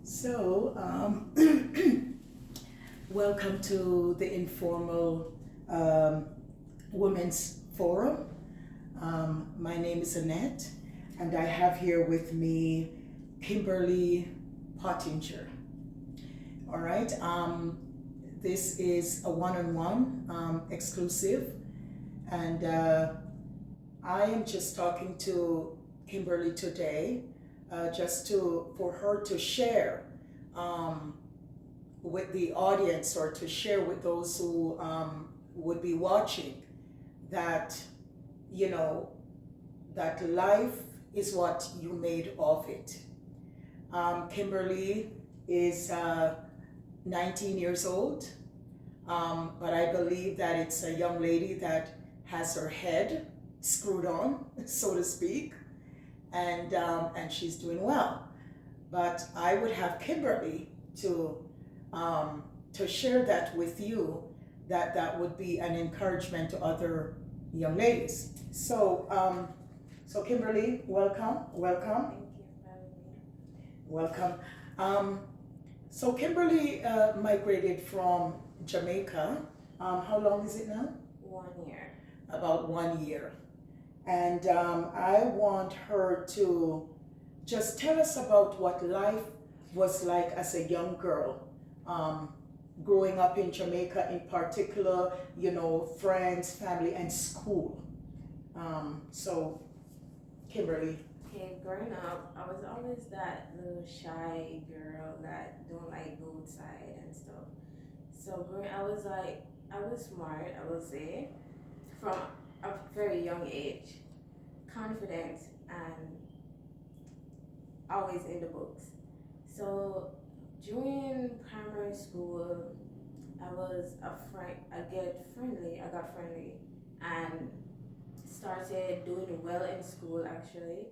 So, welcome to the Informal Women's Forum. My name is Annette, and I have here with me Kimberly Pottinger. All right, this is a one-on-one exclusive, and I am just talking to Kimberly today, just for her to share with the audience, or to share with those who would be watching, that you know that life is what you made of it. Kimberly is 19 years old, but I believe that it's a young lady that has her head screwed on, so to speak, and she's doing well. But I would have Kimberly to share that with you, that would be an encouragement to other young ladies. So Kimberly, welcome, welcome, Thank you for having me. welcome. So Kimberly migrated from Jamaica. How long is it now? 1 year. About 1 year. And I want her to just tell us about what life was like as a young girl, growing up in Jamaica in particular, friends, family, and school. So, Kimberly. Okay, growing up, I was always that little shy girl that don't like go outside and stuff. So growing, I was smart, I will say, from a very young age, confident and always in the books. So during primary school, I was a friend. I got friendly, and started doing well in school actually.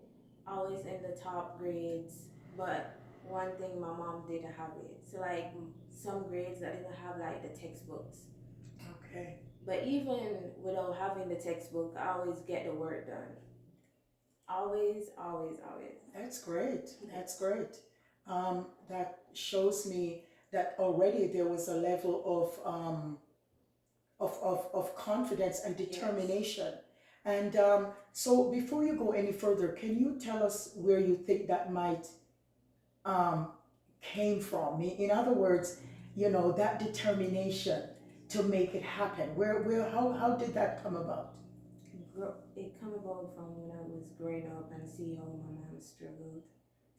Always in the top grades, but one thing my mom didn't have it. So like some grades I didn't have like the textbooks. Okay. But even without having the textbook, I always get the work done. Always, always, always. That's great. That's great. That shows me that already there was a level of confidence and Yes. determination. And so, before you go any further, can you tell us where you think that might um, came from? In other words, that determination to make it happen. How did that come about? It come about from when I was growing up and see how my mom struggled.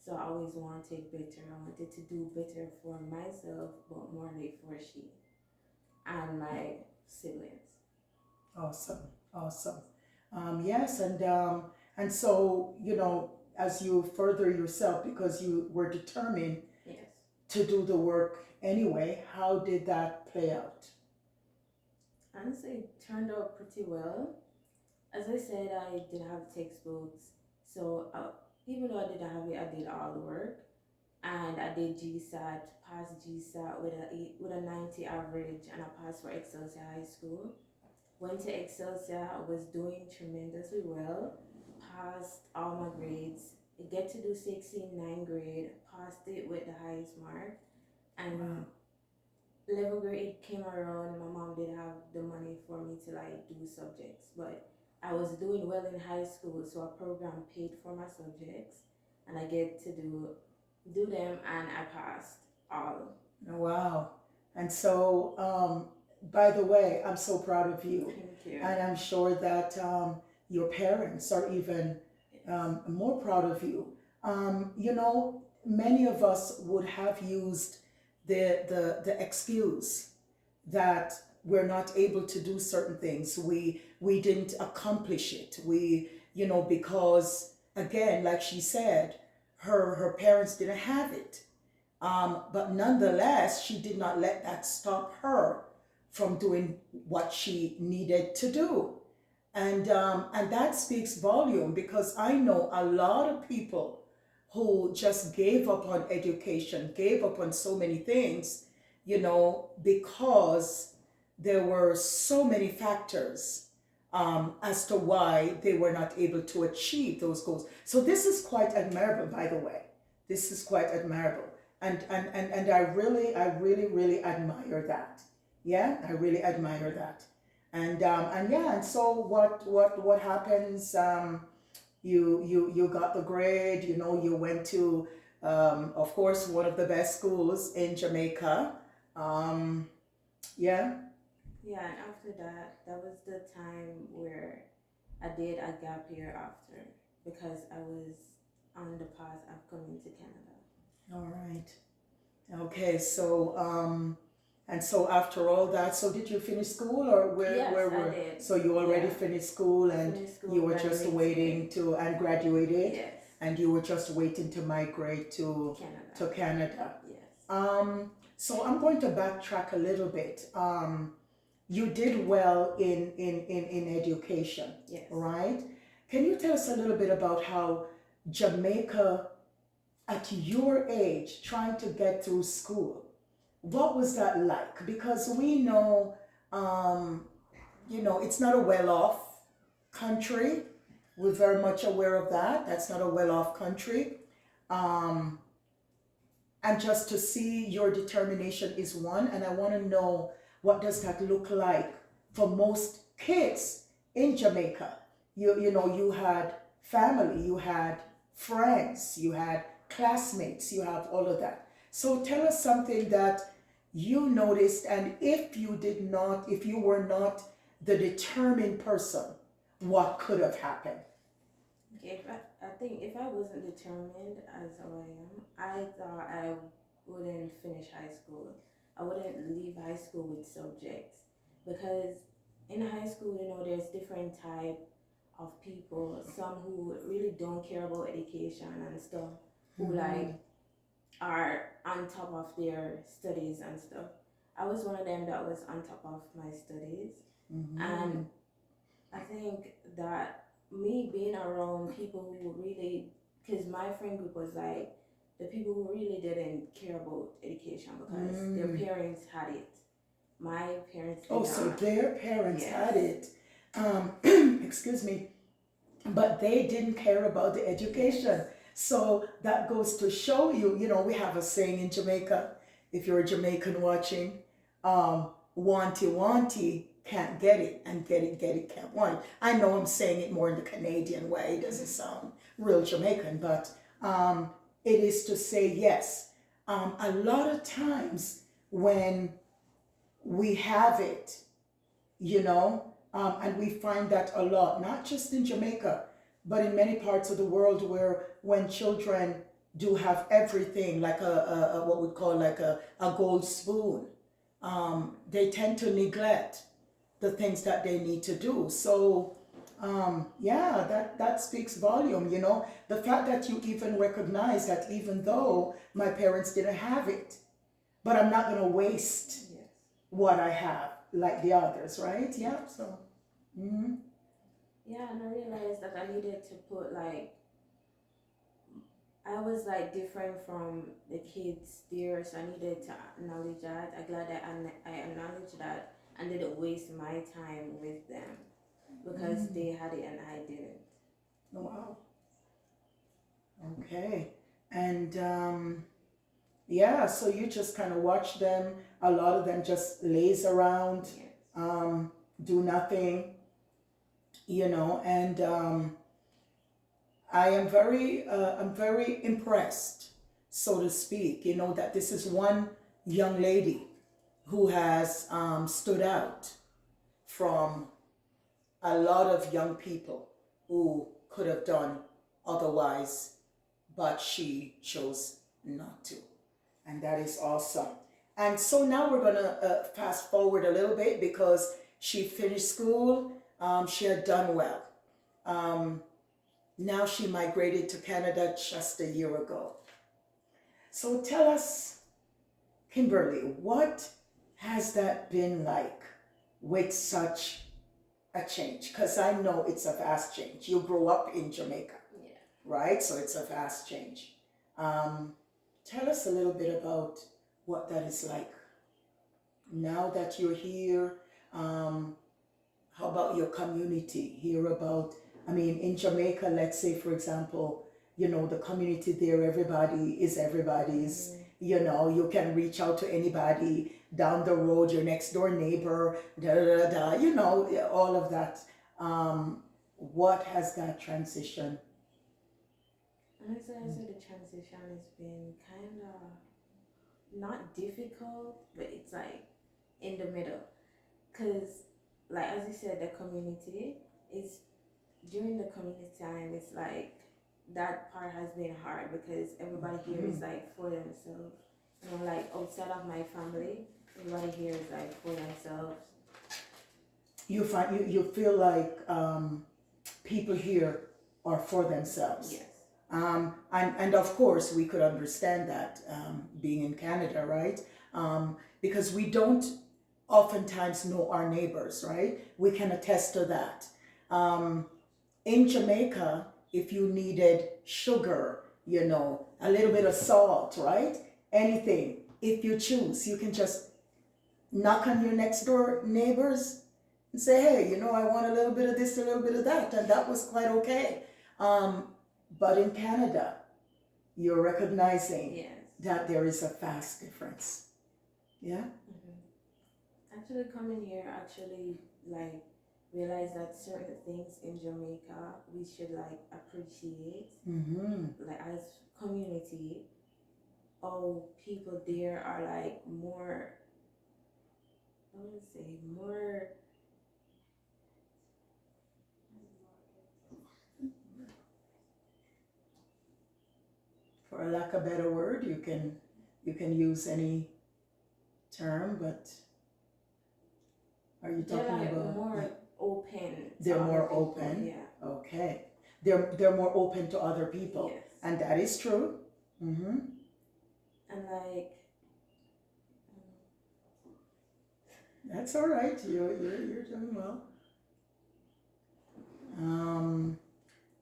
So I always wanted better. I wanted to do better for myself, but more like for she and my siblings. Awesome, awesome. Yes, and so as you further yourself, because you were determined Yes. to do the work anyway, how did that play out? Honestly, it turned out pretty well. As I said, I didn't have textbooks, so even though I didn't have it, I did all the work, and I did GSAT, passed GSAT with a 90 average, and I passed for Excelsior High School. Went to Excelsior, I was doing tremendously well, passed all my grades. I get to do 16 9 grade, passed it with the highest mark, and Wow. 11th grade came around. My mom didn't have the money for me to like do subjects, but I was doing well in high school, so a program paid for my subjects, and I get to do them, and I passed all. Wow. And so, by the way, I'm so proud of you. Thank you. And I'm sure that your parents are even more proud of you. Many of us would have used the excuse that we're not able to do certain things. We didn't accomplish it. Because again, like she said, her parents didn't have it. But nonetheless, she did not let that stop her from doing what she needed to do. And that speaks volume, because I know a lot of people who just gave up on education, gave up on so many things, because there were so many factors as to why they were not able to achieve those goals. So this is quite admirable, by the way. This is quite admirable. And I really admire that. Yeah, I really admire that. And yeah, and so what happens? You got the grade. You went to, of course, one of the best schools in Jamaica. Um, yeah. Yeah, and after that, that was the time where I did a gap year after because I was on the path of coming to Canada. All right. Okay. And so after all that, so did you finish school, or Yes, where I were? did. So you already Yeah, finished school, and finished school, you were just graduated. waiting to and graduated, Yes, and you were just waiting to migrate to Canada. Canada. Yes, So I'm going to backtrack a little bit. You did well in education, yes. right? Can you tell us a little bit about how Jamaica, at your age, trying to get through school, what was that like? Because we know, um, it's not a well-off country. We're very much aware of that. That's not a well-off country. Um, and just to see your determination is one, and I want to know, what does that look like for most kids in Jamaica? You had family, you had friends, you had classmates, you have all of that. So tell us something that you noticed, and if you were not the determined person, what could have happened? Okay, I think if I wasn't determined as how I am, I thought I wouldn't finish high school. I wouldn't leave high school with subjects because in high school, there's different type of people. Some who really don't care about education and stuff, who Mm-hmm. like are on top of their studies and stuff. I was one of them that was on top of my studies, Mm-hmm. and I think that me being around people who really, because my friend group was like the people who really didn't care about education because their Mm. parents had it. My parents did Oh, so not. their parents Yes. had it. Excuse me, but they didn't care about the education. Yes. So that goes to show you, we have a saying in Jamaica, if you're a Jamaican watching, wanty wanty can't get it, and get it can't want it. I know I'm saying it more in the Canadian way, it doesn't sound real Jamaican, but it is to say yes. A lot of times when we have it, and we find that a lot, not just in Jamaica, but in many parts of the world, where when children do have everything, like a what we call like a gold spoon, they tend to neglect the things that they need to do. So, yeah, that speaks volume. The fact that you even recognize that, even though my parents didn't have it, but I'm not going to waste Yes. what I have like the others, right? Yeah. So, mm-hmm. Yeah, and I realized that I needed to put like I was like different from the kids there, so I needed to acknowledge that. I'm glad that I acknowledged that and didn't waste my time with them because they had it and I didn't. Oh, wow. Okay. And yeah, so you just kind of watch them. A lot of them just lays around, Yes. do nothing, and I'm very impressed, so to speak, that this is one young lady who has stood out from a lot of young people who could have done otherwise, but she chose not to. And that is awesome. And so now we're going to fast forward a little bit, because she finished school, she had done well. Um, Now she migrated to Canada just a year ago. So tell us, Kimberly, what has that been like with such a change? Because I know it's a vast change. You grew up in Jamaica, Yeah. right? So it's a vast change. Um, Tell us a little bit about what that is like now that you're here. Um, how about your community? Hear about, I mean, in Jamaica, let's say, for example, the community there, everybody is everybody's. You know, you can reach out to anybody down the road, your next door neighbor, da da da da. You know, all of that. What has that transition? Honestly, I said the transition has been kind of not difficult, but it's like in the middle. Cause, like as you said, the community is during the community time. It's like that part has been hard because everybody here is like for themselves. You know, like outside of my family, everybody here is like for themselves. You feel like people here are for themselves. Yes. And of course, we could understand that being in Canada, right? Because we don't oftentimes know our neighbors, right? We can attest to that. In Jamaica, if you needed sugar, you know, a little bit of salt, right? Anything, if you choose, you can just knock on your next door neighbors and say, hey, you know, I want a little bit of this, a little bit of that. And that was quite okay. But in Canada, you're recognizing Yes. that there is a vast difference. Yeah? Actually, coming here, actually, like, realize that certain things in Jamaica we should like appreciate, like as community. All people there are like more. I want to say more. For a lack of a better word, you can use any term, but are you They're talking like about more open. they're To more other people, open? Yeah. Okay. They're more open to other people. Yes. And that is true. Mm-hmm. And like. That's all right. You're doing well.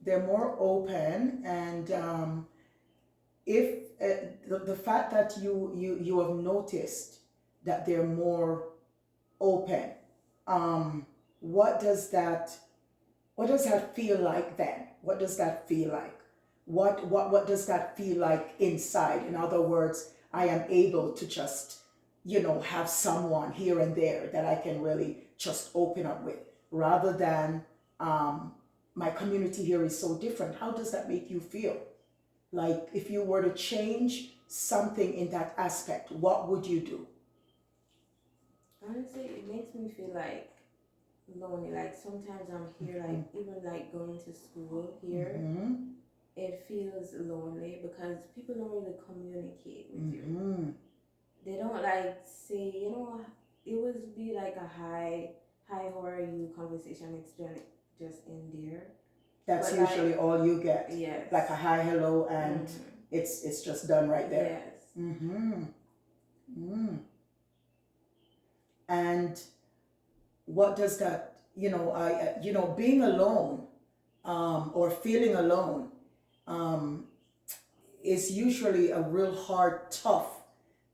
They're more open, and if the fact that you have noticed that they're more open, what does that feel like then? What does that feel like? What does that feel like inside? In other words, I am able to just, you know, have someone here and there that I can really just open up with, rather than my community here is so different. How does that make you feel? Like if you were to change something in that aspect, what would you do? Honestly, it makes me feel like lonely. Like sometimes I'm here, like even like going to school here, it feels lonely because people don't really communicate with you. They don't like say, you know, it would be like a hi, how are you conversation. It's just in there. That's But usually like, all you get. yes. Like a hi, hello, and it's just done right there. Yes. And what does that, you know, being alone, or feeling alone, is usually a real hard, tough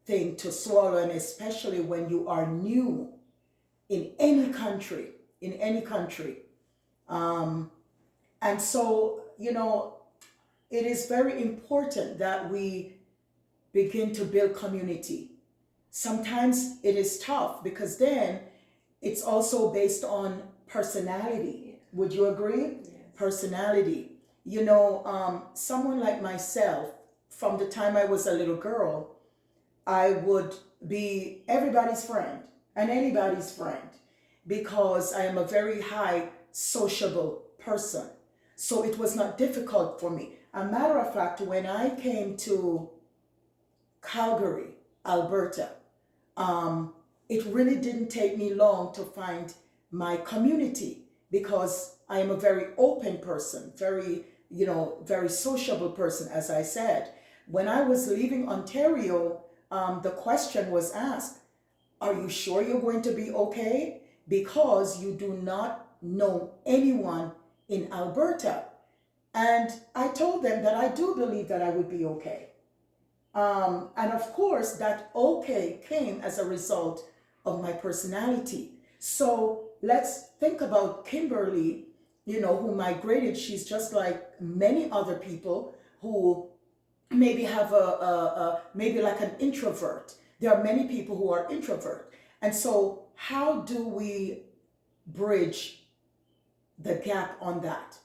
thing to swallow, and especially when you are new in any country, and so, you know, it is very important that we begin to build community. Sometimes it is tough because then it's also based on personality. Would you agree? Yes. Personality. You know, someone like myself, from the time I was a little girl, I would be everybody's friend and anybody's friend because I am a very high sociable person. So it was not difficult for me. A matter of fact, when I came to Calgary, Alberta, it really didn't take me long to find my community because I am a very open person, very, you know, very sociable person, as I said. When I was leaving Ontario, the question was asked, are you sure you're going to be okay? Because you do not know anyone in Alberta. And I told them that I do believe that I would be okay. And of course, that okay came as a result of my personality. So let's think about Kimberly, you know, who migrated. She's just like many other people who maybe have maybe like an introvert. There are many people who are introvert. And so how do we bridge the gap on that?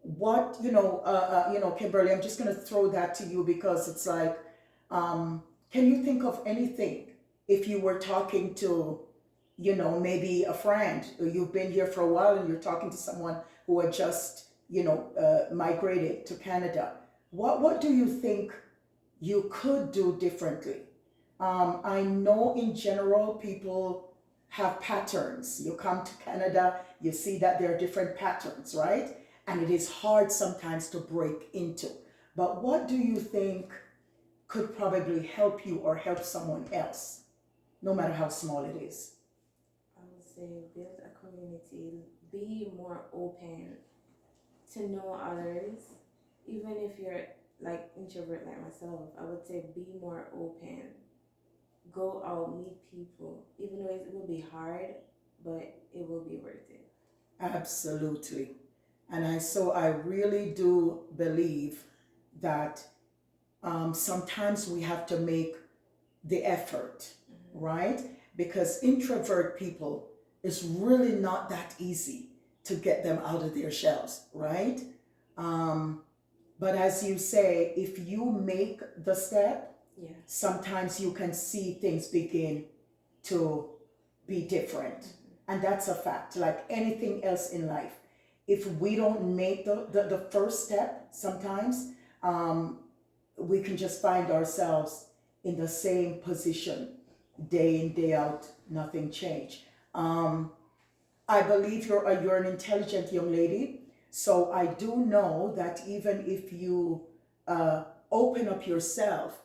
What, Kimberly, I'm just going to throw that to you because it's like, can you think of anything if you were talking to, maybe a friend, or you've been here for a while and you're talking to someone who had just, migrated to Canada? What do you think you could do differently? I know in general people have patterns. You come to Canada, you see that there are different patterns, right? And it is hard sometimes to break into. But what do you think could probably help you or help someone else, no matter how small it is? I would say build a community, be more open to know others, even if you're like introvert like myself. I would say be more open, go out, meet people, even though it will be hard, but it will be worth it. Absolutely. And I really do believe that sometimes we have to make the effort, right? Because introvert people, it's really not that easy to get them out of their shells, right? Um, but as you say, if you make the step, Yeah. sometimes you can see things begin to be different. And that's a fact, like anything else in life. If we don't make the first step, sometimes we can just find ourselves in the same position day in, day out, nothing changed. I believe you're an intelligent young lady, so I do know that even if you open up yourself,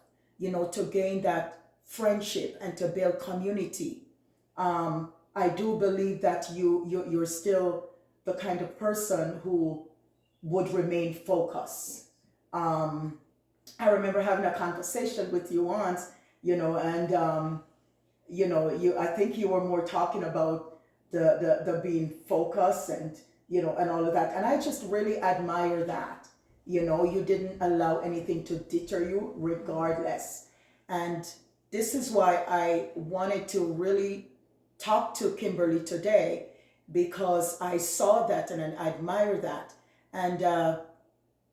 to gain that friendship and to build community, I do believe that you're still the kind of person who would remain focused. I remember having a conversation with you once, and you I think you were more talking about the being focused and and all of that. And I just really admire that. You didn't allow anything to deter you regardless. And this is why I wanted to really talk to Kimberly today, because I saw that and I admire that. And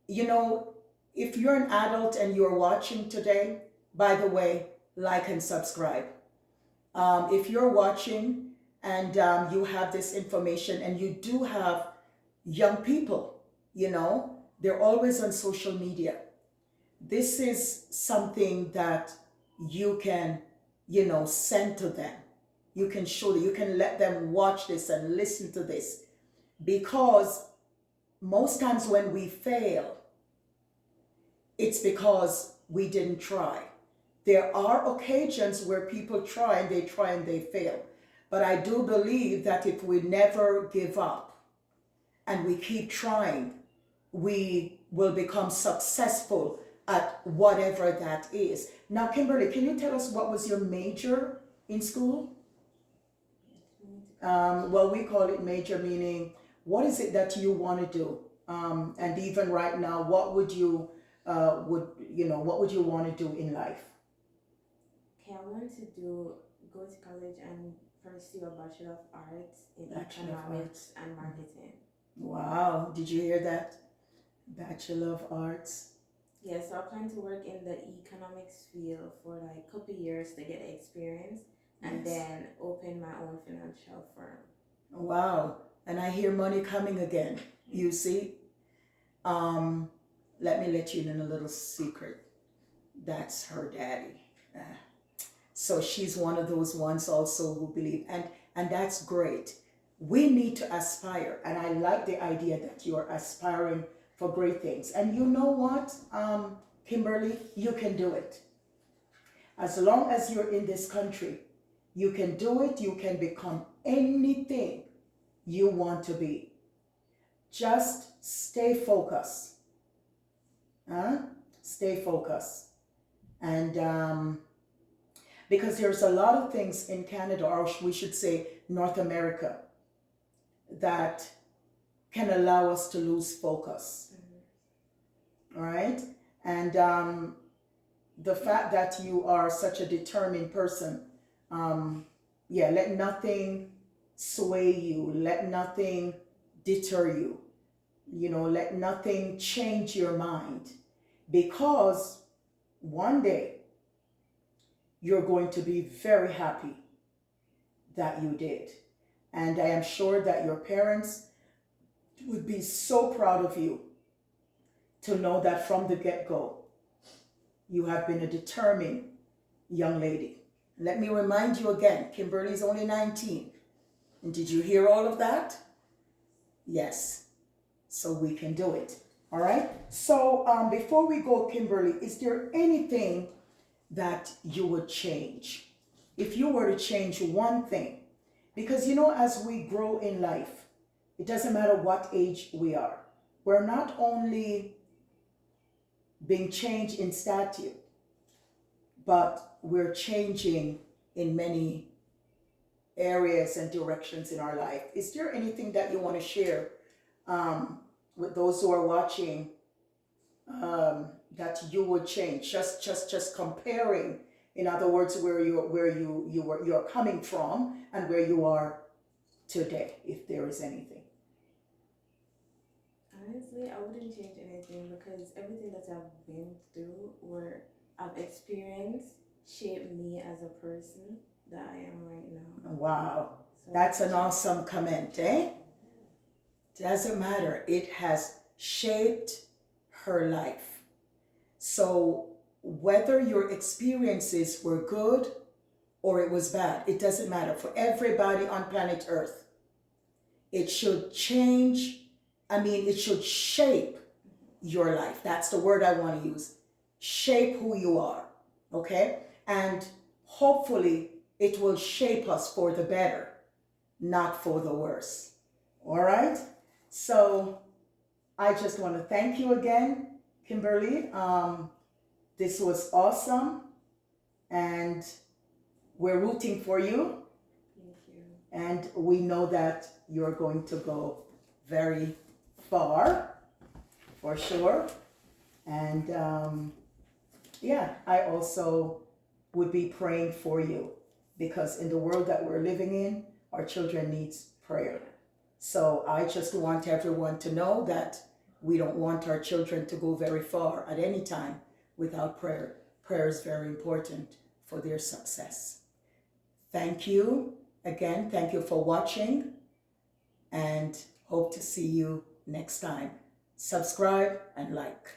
you know, if you're an adult and you're watching today, by the way, like and subscribe. If you're watching and you have this information and you do have young people, they're always on social media. This is something that you can, send to them. You can show them, you can let them watch this and listen to this. Because most times when we fail, it's because we didn't try. There are occasions where people try and they fail. But I do believe that if we never give up and we keep trying, we will become successful at whatever that is. Now, Kimberly, can you tell us what was your major in school? Well, we call it major, meaning what is it that you want to do? And even right now, what would you what would you want to do in life? Okay, I want to go to college and pursue a Bachelor of Arts in Bachelor of Economics and Marketing. Wow, did you hear that? Bachelor of Arts. Yeah, so I plan to work in the economics field for like a couple years to get experience and Yes. then open my own financial firm. Wow, and I hear money coming again. You see, um, let me let you in a little secret. That's her daddy. So she's one of those ones also who believe, and that's great. We need to aspire, and I like the idea that you are aspiring for great things. And you know what, Kimberly, you can do it. As long as you're in this country, you can do it. You can become anything you want to be. Just stay focused. Huh? Stay focused. And because there's a lot of things in Canada, or we should say North America, that can allow us to lose focus. All right? And the fact that you are such a determined person, yeah, let nothing sway you, let nothing deter you, let nothing change your mind, because one day you're going to be very happy that you did. And I am sure that your parents would be so proud of you to know that from the get-go, you have been a determined young lady. Let me remind you again, Kimberly's only 19. And did you hear all of that? Yes. So we can do it. All right? So before we go, Kimberly, is there anything that you would change? If you were to change one thing, because as we grow in life, it doesn't matter what age we are. We're not only being changed in stature, but we're changing in many areas and directions in our life. Is there anything that you want to share with those who are watching that you would change? Just comparing, in other words, where you're coming from and where you are today, if there is anything. Honestly, I wouldn't change anything because everything that I've been through or I've experienced shaped me as a person that I am right now. Wow, So that's an awesome comment, eh? Doesn't matter. It has shaped her life. So whether your experiences were good or it was bad, it doesn't matter. For everybody on planet Earth, it should change. It should shape your life. That's the word I want to use. Shape who you are, okay? And hopefully it will shape us for the better, not for the worse. All right? So I just want to thank you again, Kimberly. This was awesome, and we're rooting for you. thank you. And we know that you're going to go very far, for sure. And yeah, I also would be praying for you, because in the world that we're living in, our children needs prayer. So I just want everyone to know that we don't want our children to go very far at any time without prayer. Prayer is very important for their success. Thank you again. Thank you for watching, and hope to see you next time. Subscribe and like.